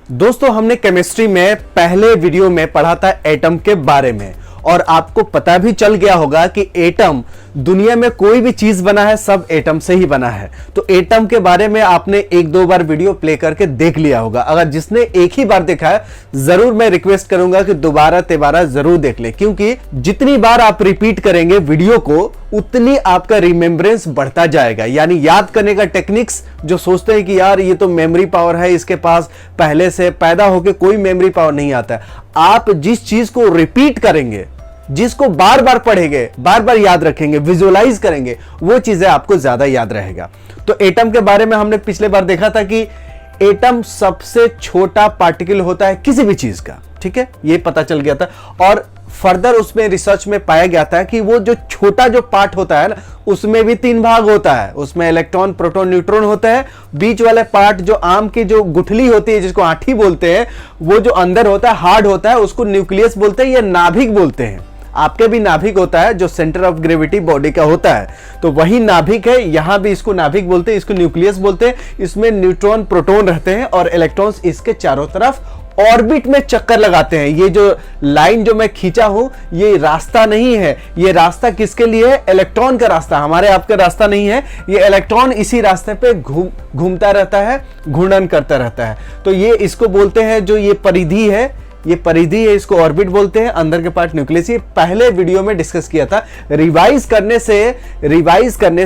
दोस्तों हमने केमिस्ट्री में पहले वीडियो में पढ़ा था एटम के बारे में और आपको पता भी चल गया होगा कि एटम दुनिया में कोई भी चीज बना है सब एटम से ही बना है। तो एटम के बारे में आपने एक दो बार वीडियो प्ले करके देख लिया होगा। अगर जिसने एक ही बार देखा है जरूर मैं रिक्वेस्ट करूंगा कि दोबारा तिबारा जरूर देख ले, क्योंकि जितनी बार आप रिपीट करेंगे वीडियो को उतनी आपका रिमेम्बरेंस बढ़ता जाएगा। यानी याद करने का टेक्निक्स जो सोचते हैं कि यार ये तो मेमोरी पावर है, इसके पास पहले से पैदा होकर कोई मेमोरी पावर नहीं आता है। आप जिस चीज को रिपीट करेंगे, जिसको बार बार पढ़ेंगे, बार बार याद रखेंगे, विजुअलाइज करेंगे, वो चीजें आपको ज्यादा याद रहेगा। तो एटम के बारे में हमने पिछले बार देखा था कि एटम सबसे छोटा पार्टिकल होता है किसी भी चीज का, ठीक है, ये पता चल गया था। और फर्दर उसमें रिसर्च में पाया गया था कि वो जो छोटा जो पार्ट होता है ना, उसमें भी 3 भाग होता है। उसमें इलेक्ट्रॉन, प्रोटॉन, न्यूट्रॉन होता है। बीच वाले पार्ट जो आम की जो गुठली होती है, जिसको आठी बोलते हैं, वो जो अंदर होता है, हार्ड होता है, उसको न्यूक्लियस बोलते हैं या नाभिक बोलते हैं। आपके भी नाभिक होता है जो सेंटर ऑफ ग्रेविटी बॉडी का होता है, तो वही नाभिक है। यहां भी इसको नाभिक बोलते हैं, इसको न्यूक्लियस बोलते हैं। इसमें न्यूट्रॉन, प्रोटॉन रहते हैं और इलेक्ट्रॉन्स इसके चारों तरफ ऑर्बिट में चक्कर लगाते हैं। ये जो लाइन जो मैं खींचा हूं, ये रास्ता नहीं है। ये रास्ता किसके लिए है? इलेक्ट्रॉन का रास्ता, हमारे आपका रास्ता नहीं है। ये इलेक्ट्रॉन इसी रास्ते पे घूमता रहता है, घूर्णन करता रहता है। तो ये इसको बोलते हैं, जो ये परिधि है, ये परिधि है, इसको ऑर्बिट बोलते हैं। अंदर के पार्ट न्यूक्लियस। ये पहले वीडियो में डिस्कस किया था। रिवाइज करने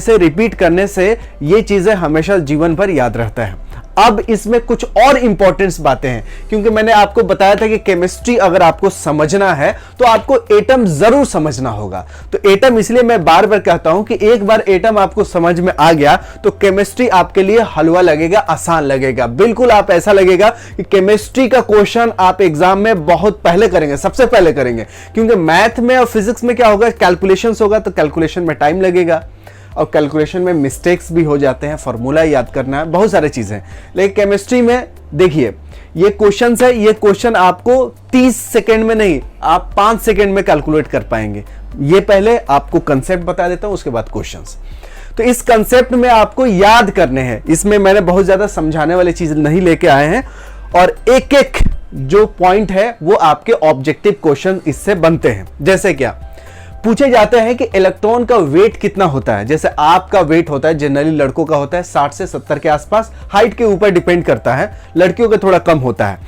से, रिपीट करने से ये चीजें हमेशा जीवन भर याद रहता है। अब इसमें कुछ और इंपॉर्टेंट बातें हैं, क्योंकि मैंने आपको बताया था कि केमिस्ट्री अगर आपको समझना है तो आपको एटम जरूर समझना होगा। तो एटम, इसलिए मैं बार बार कहता हूं कि एक बार एटम आपको समझ में आ गया तो केमिस्ट्री आपके लिए हलवा लगेगा, आसान लगेगा। बिल्कुल आप ऐसा लगेगा कि केमिस्ट्री का क्वेश्चन आप एग्जाम में बहुत पहले करेंगे, सबसे पहले करेंगे। क्योंकि मैथ में और फिजिक्स में क्या होगा, कैलकुलेशन होगा, तो कैलकुलेशन में टाइम लगेगा और कैलकुलेशन में मिस्टेक्स भी हो जाते हैं, फॉर्मूला याद करना है, बहुत सारी चीजें। लेकिन केमिस्ट्री में देखिए, ये क्वेश्चन है, ये क्वेश्चन आपको 30 सेकेंड में नहीं, आप 5 सेकेंड में कैलकुलेट कर पाएंगे। ये पहले आपको कंसेप्ट बता देता हूं, उसके बाद क्वेश्चंस। तो इस कंसेप्ट में आपको याद करने हैं। इसमें मैंने बहुत ज्यादा समझाने वाली चीज नहीं लेके आए हैं और एक एक जो पॉइंट है वो आपके ऑब्जेक्टिव क्वेश्चन इससे बनते हैं। जैसे क्या पूछे जाते हैं कि इलेक्ट्रॉन का वेट कितना होता है। जैसे आपका वेट होता है, जनरली लड़कों का होता है 60 से 70 के आसपास, हाइट के ऊपर डिपेंड करता है, लड़कियों का थोड़ा कम होता है।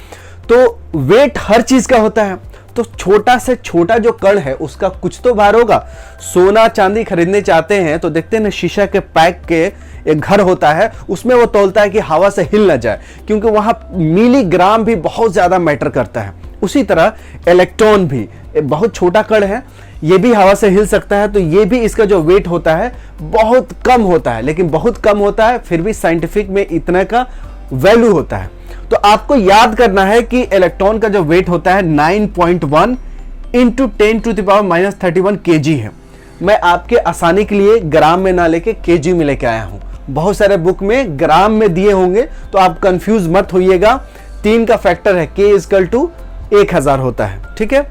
तो वेट हर चीज का होता है। तो छोटा से छोटा जो कण है उसका कुछ तो भार होगा। सोना चांदी खरीदने चाहते हैं तो देखते हैं ना, शीशा के पैक के एक घर होता है, उसमें वो तौलता है कि हवा से हिल ना जाए, क्योंकि वहां मिलीग्राम भी बहुत ज्यादा मैटर करता है। उसी तरह इलेक्ट्रॉन भी एक बहुत छोटा कण है, ये भी हवा से हिल सकता है। तो ये भी, इसका जो वेट होता है बहुत कम होता है, लेकिन बहुत कम होता है, फिर भी साइंटिफिक में इतना का वैल्यू होता है। तो आपको याद करना है कि इलेक्ट्रॉन का जो वेट होता है 9.1 इंटू 10⁻³ kg है। मैं आपके आसानी के लिए ग्राम में ना लेके kg में लेके आया हूं। बहुत सारे बुक में ग्राम में दिए होंगे, तो आप कंफ्यूज मत होइएगा। 3 का फैक्टर है, k = 1000 होता है, ठीक है।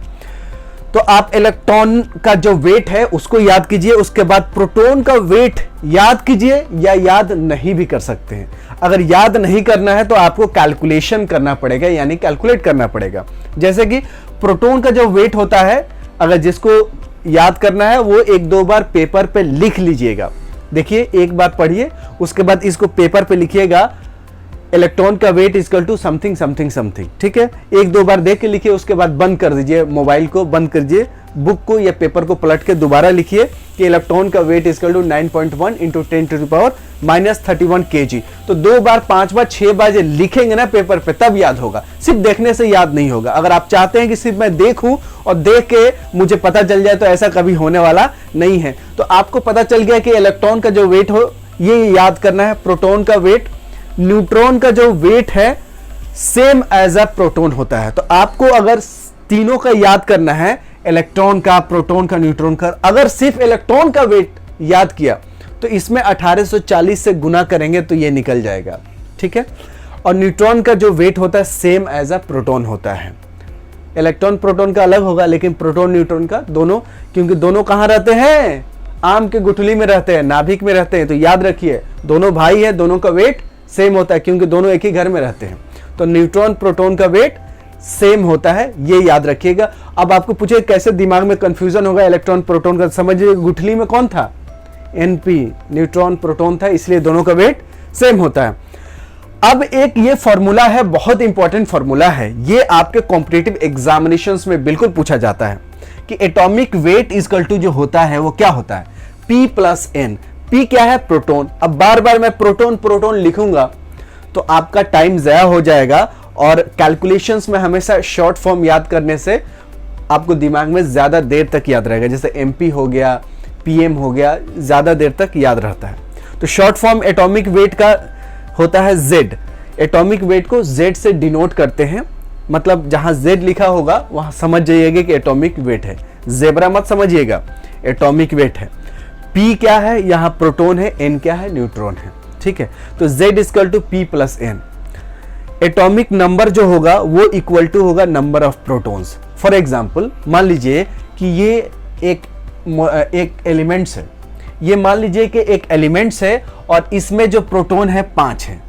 तो आप इलेक्ट्रॉन का जो वेट है उसको याद कीजिए। उसके बाद प्रोटॉन का वेट याद कीजिए, या याद नहीं भी कर सकते हैं। अगर याद नहीं करना है तो आपको कैलकुलेशन करना पड़ेगा, यानी कैलकुलेट करना पड़ेगा। जैसे कि प्रोटॉन का जो वेट होता है, अगर जिसको याद करना है वो 1-2 बार पेपर पे लिख लीजिएगा। देखिए, एक बार पढ़िए, उसके बाद इसको पेपर पे लिखिएगा। इलेक्ट्रॉन का वेट = समथिंग समथिंग समथिंग, ठीक है। 1-2 बार देख के लिखिए, उसके बाद बंद कर दीजिए, मोबाइल को बंद कर दीजिए, बुक को या पेपर को पलट के दोबारा लिखिए कि इलेक्ट्रॉन का वेट = 9.1 इंटू 10⁻³ kg। तो 2 बार, 5 बार, 6 बार ये लिखेंगे ना पेपर पे, तब याद होगा। सिर्फ देखने से याद नहीं होगा। अगर आप चाहते हैं कि सिर्फ मैं देखूं और देख के मुझे पता चल जाए, तो ऐसा कभी होने वाला नहीं है। तो आपको पता चल गया कि इलेक्ट्रॉन का जो वेट हो ये याद करना है। प्रोटॉन का वेट, न्यूट्रॉन का जो वेट है सेम एज अ प्रोटॉन होता है। तो आपको अगर तीनों का याद करना है, इलेक्ट्रॉन का, प्रोटॉन का, न्यूट्रॉन का, अगर सिर्फ इलेक्ट्रॉन का वेट याद किया तो इसमें 1840 से गुना करेंगे तो ये निकल जाएगा, ठीक है। और न्यूट्रॉन का जो वेट होता है सेम एज अ प्रोटॉन होता है। इलेक्ट्रॉन प्रोटॉन का अलग होगा, लेकिन प्रोटॉन न्यूट्रॉन का दोनों, क्योंकि दोनों कहां रहते हैं, आम के गुठली में रहते हैं, नाभिक में रहते हैं। तो याद रखिए, दोनों भाई है, दोनों का वेट सेम होता है, क्योंकि दोनों एक ही घर में रहते हैं। तो न्यूट्रॉन प्रोटॉन का वेट सेम होता है, ये याद रखिएगा। अब आपको पूछे कैसे दिमाग में कंफ्यूजन होगा इलेक्ट्रॉन प्रोटॉन का, समझिए गुठली में कौन था, Np, न्यूट्रॉन प्रोटॉन था, इसलिए दोनों का वेट सेम होता है। अब एक ये फॉर्मूला है, बहुत इंपॉर्टेंट फॉर्मूला है, ये आपके कॉम्पिटिटिव एग्जामिनेशंस में बिल्कुल पूछा जाता है कि एटॉमिक वेट इक्वल टू जो होता है वो क्या होता है, P प्लस N। P क्या है, प्रोटॉन। अब बार बार मैं प्रोटॉन प्रोटॉन लिखूंगा तो आपका टाइम ज़ाया हो जाएगा, और कैलकुलेशंस में हमेशा शॉर्ट फॉर्म याद करने से आपको दिमाग में ज़्यादा देर तक याद रहेगा। जैसे MP हो गया, PM हो गया, ज़्यादा देर तक याद रहता है। तो शॉर्ट फॉर्म एटॉमिक वेट का होता है Z। एटॉमिक वेट को Z से डिनोट करते हैं, मतलब जहां Z लिखा होगा वहां समझ जाइएगा कि एटॉमिक वेट है, जेब्रा मत समझिएगा, एटॉमिक वेट है। P क्या है, यहां प्रोटॉन है, N क्या है, न्यूट्रॉन है, ठीक है। तो Z equal to P plus N। Atomic number जो होगा वो इक्वल टू होगा number of protons. For example मान लीजिए कि ये एक एलिमेंट्स है, ये मान लीजिए कि एक एलिमेंट्स है और इसमें जो प्रोटॉन है 5 है,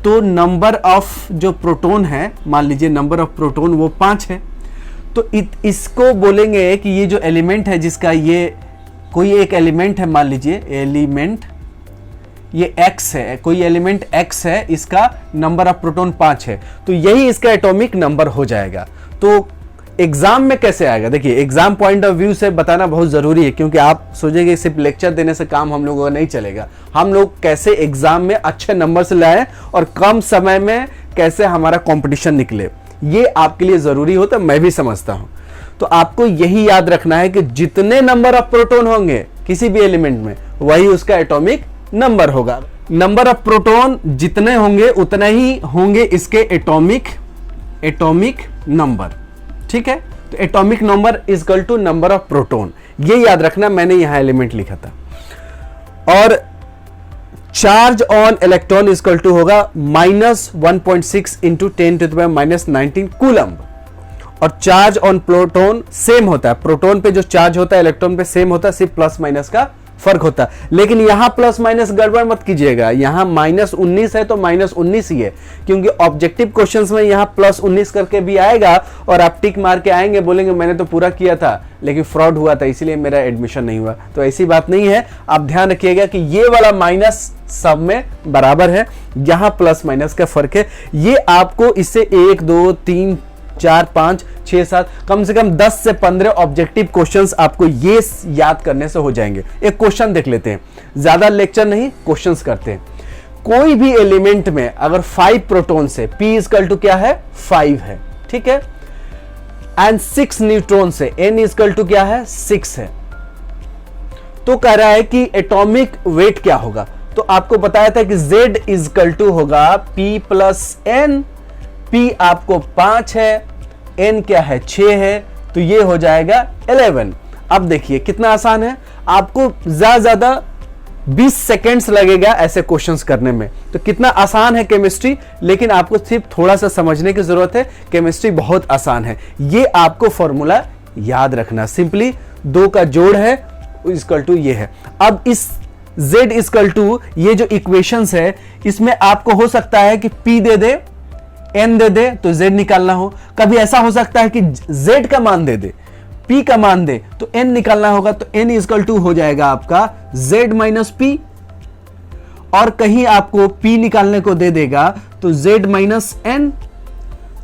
तो नंबर ऑफ जो प्रोटॉन है, मान लीजिए नंबर ऑफ प्रोटॉन वो 5 है, तो इसको बोलेंगे कि ये जो एलिमेंट है जिसका ये कोई एक एलिमेंट है, मान लीजिए एलिमेंट ये X है, कोई एलिमेंट X है, इसका नंबर ऑफ प्रोटॉन 5 है, तो यही इसका एटॉमिक नंबर हो जाएगा। तो एग्जाम में कैसे आएगा, देखिए एग्जाम पॉइंट ऑफ व्यू से बताना बहुत जरूरी है, क्योंकि आप सोचेंगे सिर्फ लेक्चर देने से काम हम लोगों का नहीं चलेगा। हम लोग कैसे एग्जाम में अच्छे नंबर से लाएं और कम समय में कैसे हमारा कंपटीशन निकले, ये आपके लिए जरूरी होता है, मैं भी समझता हूं। तो आपको यही याद रखना है कि जितने नंबर ऑफ प्रोटॉन होंगे किसी भी एलिमेंट में, वही उसका एटॉमिक नंबर होगा। नंबर ऑफ प्रोटॉन जितने होंगे उतने ही होंगे इसके एटॉमिक नंबर, ठीक है। तो atomic number is equal to number of proton, ये याद रखना, मैंने यहां एलिमेंट लिखा था। और charge on electron is equal to होगा -1.6 इंटू 10⁻⁻19 कूलम्ब। और चार्ज ऑन प्रोटॉन सेम होता है, प्रोटॉन पे जो चार्ज होता है इलेक्ट्रॉन पे सेम होता है, सिर्फ प्लस माइनस का फर्क होता है। लेकिन यहां प्लस माइनस गड़बड़ मत कीजिएगा, यहां -19 है तो -19 ही है, क्योंकि ऑब्जेक्टिव क्वेश्चंस में यहां +19 करके भी आएगा और आप टिक मार के आएंगे, बोलेंगे मैंने तो पूरा किया था लेकिन फ्रॉड हुआ था इसलिए मेरा एडमिशन नहीं हुआ। तो ऐसी बात नहीं है, आप ध्यान रखिएगा कि ये वाला माइनस सब में बराबर है, यहां प्लस माइनस का फर्क है। ये आपको इससे 1 2 3 4 5 6 7 कम से कम 10 से 15 ऑब्जेक्टिव क्वेश्चंस आपको ये याद करने से हो जाएंगे। एक क्वेश्चन देख लेते हैं, ज्यादा लेक्चर नहीं, क्वेश्चंस करते हैं। कोई भी एलिमेंट में अगर 5 प्रोटॉन से P इक्वल टू क्या है, 5 है, ठीक है, एंड 6 न्यूट्रॉन से N इक्वल टू क्या है, 6 है, तो कह रहा है कि एटॉमिक वेट क्या होगा। तो आपको बताया था कि Z इक्वल टू होगा P प्लस N। P आपको 5 है, N क्या है, 6 है, तो ये हो जाएगा 11। अब देखिए कितना आसान है, आपको ज्यादा 20 सेकेंड्स लगेगा ऐसे क्वेश्चंस करने में। तो कितना आसान है केमिस्ट्री, लेकिन आपको सिर्फ थोड़ा सा समझने की जरूरत है, केमिस्ट्री बहुत आसान है। ये आपको फॉर्मूला याद रखना, सिंपली 2 का जोड़ है इक्वल टू ये है। अब इस Z इक्वल टू ये जो इक्वेशंस है, इसमें आपको हो सकता है कि P दे दे, N दे दे तो Z निकालना हो, कभी ऐसा हो सकता है कि Z का मान दे दे, P का मान दे तो N निकालना होगा। तो N इक्वल टू हो जाएगा आपका Z माइनस P, और कहीं आपको P निकालने को दे देगा तो Z माइनस N।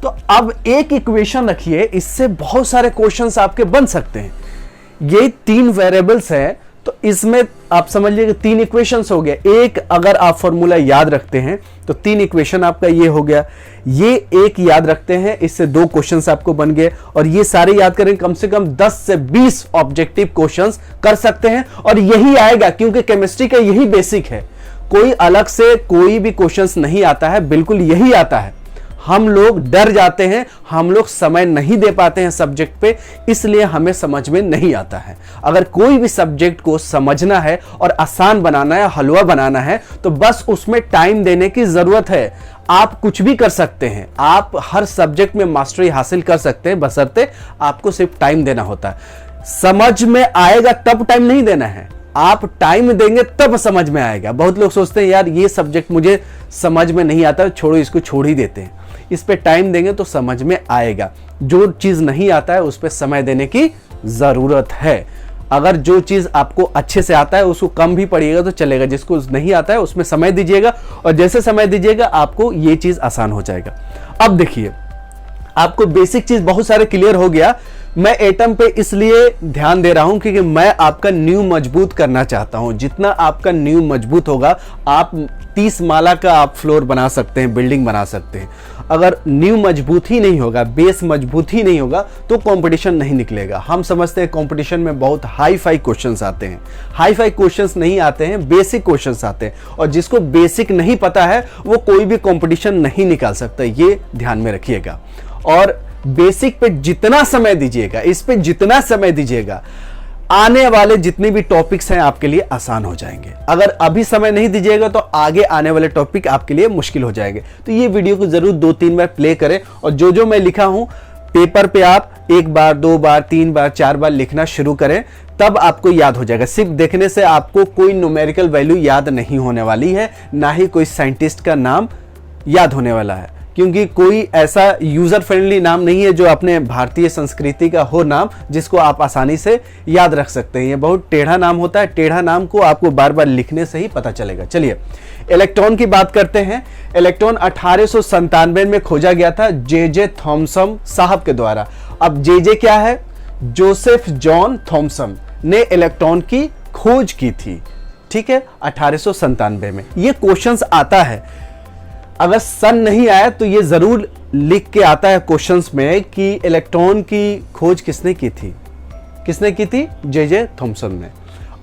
तो अब एक इक्वेशन रखिए, इससे बहुत सारे क्वेश्चंस आपके बन सकते हैं। ये 3 वेरिएबल्स है, तो इसमें आप समझ लीजिए 3 इक्वेशंस हो गए। एक अगर आप फॉर्मूला याद रखते हैं तो 3 इक्वेशन आपका ये हो गया, ये एक याद रखते हैं, इससे 2 क्वेश्चंस आपको बन गए, और ये सारे याद करें कम से कम 10 से 20 ऑब्जेक्टिव क्वेश्चंस कर सकते हैं। और यही आएगा क्योंकि केमिस्ट्री का यही बेसिक है, कोई अलग से कोई भी क्वेश्चंस नहीं आता है, बिल्कुल यही आता है। हम लोग डर जाते हैं, हम लोग समय नहीं दे पाते हैं सब्जेक्ट पे, इसलिए हमें समझ में नहीं आता है। अगर कोई भी सब्जेक्ट को समझना है और आसान बनाना है, हलवा बनाना है, तो बस उसमें टाइम देने की जरूरत है। आप कुछ भी कर सकते हैं, आप हर सब्जेक्ट में मास्टरी हासिल कर सकते हैं, बशर्ते आपको सिर्फ टाइम देना होता है। समझ में आएगा तब टाइम नहीं देना है, आप टाइम देंगे तब समझ में आएगा। बहुत लोग सोचते हैं यार ये सब्जेक्ट मुझे समझ में नहीं आता, छोड़ो इसको, छोड़ ही देते हैं। इस पे टाइम देंगे तो समझ में आएगा। जो चीज़ नहीं आता है उस पर समय देने की ज़रूरत है। अगर जो चीज़ आपको अच्छे से आता है उसको कम भी पढ़िएगा तो चलेगा, जिसको नहीं आता है उसमें समय दीजिएगा, और जैसे समय दीजिएगा आपको ये चीज़ आसान हो जाएगा। अब देखिए, आपको बेसिक चीज़ बहुत सारे क्लियर हो गया। मैं एटम पे इसलिए ध्यान दे रहा हूं क्योंकि मैं आपका नींव मजबूत करना चाहता हूं। जितना आपका नींव मजबूत होगा, आप 30 माला का आप फ्लोर बना सकते हैं, बिल्डिंग बना सकते हैं। अगर नींव मजबूत ही नहीं होगा, बेस मजबूत ही नहीं होगा, तो कंपटीशन नहीं निकलेगा। हम समझते हैं कंपटीशन में बहुत हाई फाई क्वेश्चंस आते हैं। हाई फाई क्वेश्चंस नहीं आते हैं, बेसिक क्वेश्चंस आते हैं, और जिसको बेसिक नहीं पता है वो कोई भी कंपटीशन नहीं निकाल सकता, ये ध्यान में रखिएगा। और बेसिक पे जितना समय दीजिएगा, इस पे जितना समय दीजिएगा, आने वाले जितने भी टॉपिक्स हैं आपके लिए आसान हो जाएंगे। अगर अभी समय नहीं दीजिएगा तो आगे आने वाले टॉपिक आपके लिए मुश्किल हो जाएंगे। तो ये वीडियो को जरूर 2-3 बार प्ले करें, और जो जो मैं लिखा हूं पेपर पे आप 1 बार, 2 बार, 3 बार, 4 बार लिखना शुरू करें, तब आपको याद हो जाएगा। सिर्फ देखने से आपको कोई न्यूमेरिकल वैल्यू याद नहीं होने वाली है, ना ही कोई साइंटिस्ट का नाम याद होने वाला है, क्योंकि कोई ऐसा यूजर फ्रेंडली नाम नहीं है जो अपने भारतीय संस्कृति का हो नाम, जिसको आप आसानी से याद रख सकते हैं। ये बहुत टेढ़ा नाम होता है। टेढ़ा नाम को आपको बार बार लिखने से ही पता चलेगा। चलिए इलेक्ट्रॉन की बात करते हैं। इलेक्ट्रॉन 1897 में खोजा गया था जे थॉमसन साहब के द्वारा। अब जे क्या है? जोसेफ जॉन थॉमसन ने इलेक्ट्रॉन की खोज की थी, ठीक है, 1897 में। ये क्वेश्चंस आता है, अगर सन नहीं आया तो ये जरूर लिख के आता है क्वेश्चंस में कि इलेक्ट्रॉन की खोज किसने की थी। किसने की थी? जे थॉमसन ने।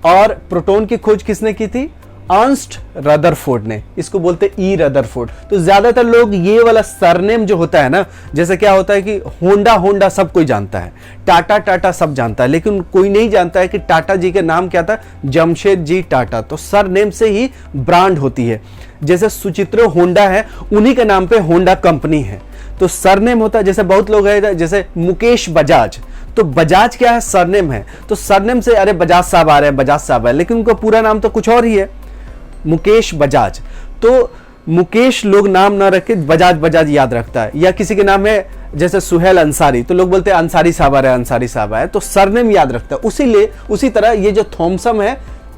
और प्रोटॉन की खोज किसने की थी? अर्नस्ट रदरफोर्ड ने। इसको बोलते ई रदरफोर्ड। तो ज्यादातर लोग ये वाला सरनेम जो होता है ना, जैसे क्या होता है कि होंडा सब कोई जानता है, टाटा सब जानता है, लेकिन कोई नहीं जानता है कि टाटा जी का नाम क्या था? जमशेद जी टाटा। तो सरनेम से ही ब्रांड होती है। जैसे सुचित्रा होंडा है, उन्हीं के नाम पे होंडा कंपनी है, तो सरनेम होता है। जैसे बहुत लोग है, जैसे मुकेश बजाज, तो बजाज क्या है? सरनेम है। तो सरनेम से अरे बजाज साहब आ रहे हैं, बजाज साहब है, लेकिन उनका पूरा नाम तो कुछ और ही है, मुकेश बजाज। तो मुकेश लोग नाम ना रखे, बजाज याद रखता है। या किसी के नाम है जैसे सुहेल अंसारी, तो लोग बोलते हैं अंसारी साहब आ रहे हैं, अंसारी साहब आए, तो सरनेम याद रखता है। उसी तरह ये जो थॉमसन है,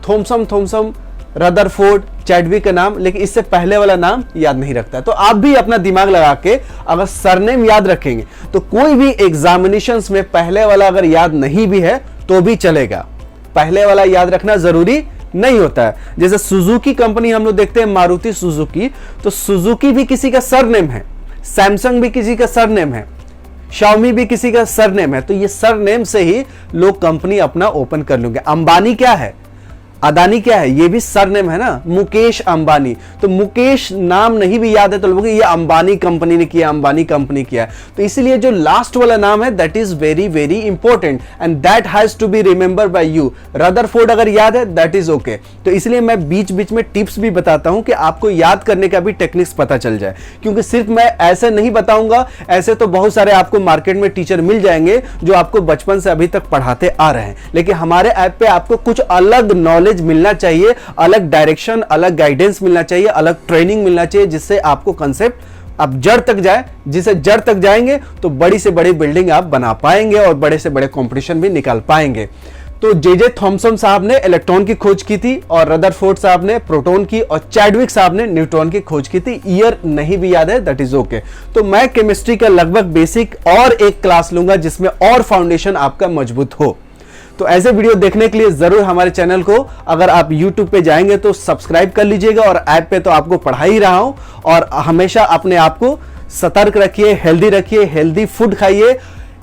थॉमसन रदरफोर्ड, चैडविक का नाम, लेकिन इससे पहले वाला नाम याद नहीं रखता। तो आप भी अपना दिमाग लगा के अगर सरनेम याद रखेंगे तो कोई भी एग्जामिनेशंस में पहले वाला अगर याद नहीं भी है तो भी चलेगा। पहले वाला याद रखना जरूरी नहीं होता है। जैसे सुजुकी कंपनी हम लोग देखते हैं, मारुति सुजुकी, तो सुजुकी भी किसी का सरनेम है, सैमसंग भी किसी का सरनेम है, शाओमी भी किसी का सरनेम है। तो ये सरनेम से ही लोग कंपनी अपना ओपन कर लेंगे। अंबानी क्या है? अदानी क्या है? ये भी सरनेम है ना, मुकेश अंबानी। तो मुकेश नाम नहीं भी याद है तो लोग ये अंबानी कंपनी ने किया, अंबानी कंपनी किया। तो इसलिए जो लास्ट वाला नाम है that is very very important and that has to be remember by you. Rutherford अगर याद है दैट इज ओके। तो इसलिए मैं बीच बीच में टिप्स भी बताता हूं कि आपको याद करने का भी टेक्निक्स पता चल जाए, क्योंकि सिर्फ मैं ऐसे नहीं बताऊंगा। ऐसे तो बहुत सारे आपको मार्केट में टीचर मिल जाएंगे जो आपको बचपन से अभी तक पढ़ाते आ रहे हैं, लेकिन हमारे ऐप पे आपको कुछ अलग नॉलेज मिलना चाहिए, अलग डायरेक्शन, अलग गाइडेंस मिलना चाहिए, अलग ट्रेनिंग मिलना चाहिए, जिससे आपको कंसेप्ट अब जड़ तक जाए। जिससे जड़ तक जाएंगे तो बड़ी से बड़ी बिल्डिंग आप बना पाएंगे और बड़े से बड़े कंपटीशन भी निकाल पाएंगे। तो जे थॉमसन साहब ने इलेक्ट्रॉन की खोज की थी, और रदरफोर्ड साहब ने प्रोटॉन की, और चैडविक साहब ने न्यूट्रॉन की खोज की थी। ईयर नहीं भी याद है दैट इज ओके। तो मैं केमिस्ट्री का लगभग बेसिक और एक क्लास लूंगा जिसमें और फाउंडेशन आपका मजबूत हो। तो ऐसे वीडियो देखने के लिए जरूर हमारे चैनल को, अगर आप YouTube पे जाएंगे तो सब्सक्राइब कर लीजिएगा, और ऐप पे तो आपको पढ़ा ही रहा हूं। और हमेशा अपने आप को सतर्क रखिए, हेल्दी फूड खाइए,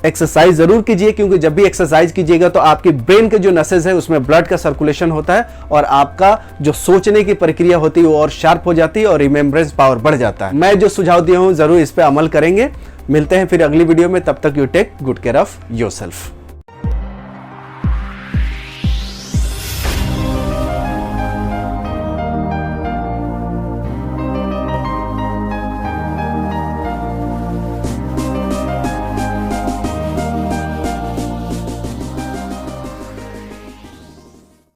एक्सरसाइज जरूर कीजिए, क्योंकि जब भी एक्सरसाइज कीजिएगा तो आपके ब्रेन के जो नसेज है उसमें ब्लड का सर्कुलेशन होता है, और आपका जो सोचने की प्रक्रिया होती है वो और शार्प हो जाती है, और रिमेम्बरेंस पावर बढ़ जाता है। मैं जो सुझाव दिया हूं जरूर इस पे अमल करेंगे। मिलते हैं फिर अगली वीडियो में, तब तक you take good care of yourself.